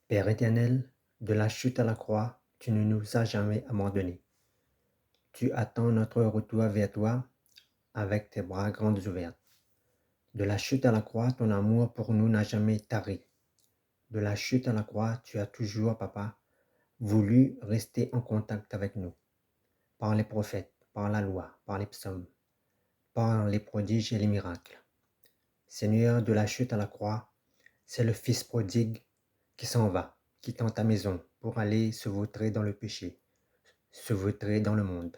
Père éternel, de la chute à la croix, tu ne nous as jamais abandonnés. Tu attends notre retour vers toi avec tes bras grands ouverts. De la chute à la croix, ton amour pour nous n'a jamais tari. De la chute à la croix, tu as toujours, papa, voulu rester en contact avec nous, par les prophètes, par la loi, par les psaumes, par les prodiges et les miracles. Seigneur, de la chute à la croix, c'est le Fils prodigue qui s'en va, quittant ta maison pour aller se vautrer dans le péché, se vautrer dans le monde.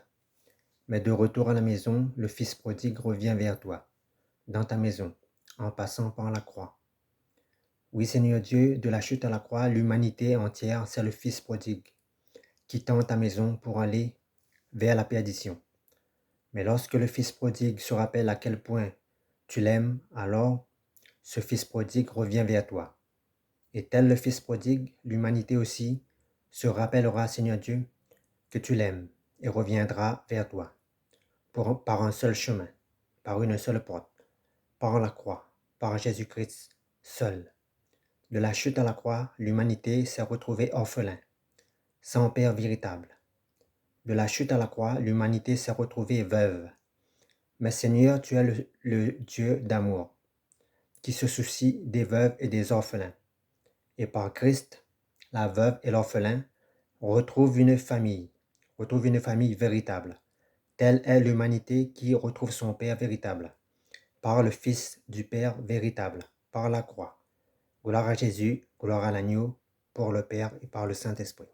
Mais de retour à la maison, le Fils prodigue revient vers toi, dans ta maison, en passant par la croix. Oui, Seigneur Dieu, de la chute à la croix, l'humanité entière, c'est le Fils prodigue, quittant ta maison pour aller vers la perdition. Mais lorsque le Fils prodigue se rappelle à quel point tu l'aimes, alors ce Fils prodigue revient vers toi. Et tel le Fils prodigue, l'humanité aussi se rappellera, Seigneur Dieu, que tu l'aimes et reviendra vers toi par un seul chemin, par une seule porte, par la croix, par Jésus-Christ seul. De la chute à la croix, l'humanité s'est retrouvée orphelin, sans père véritable. De la chute à la croix, l'humanité s'est retrouvée veuve. Mais Seigneur, tu es le Dieu d'amour, qui se soucie des veuves et des orphelins. Et par Christ, la veuve et l'orphelin retrouvent une famille véritable. Telle est l'humanité qui retrouve son Père véritable, par le Fils du Père véritable, par la croix. Gloire à Jésus, gloire à l'agneau, pour le Père et par le Saint-Esprit.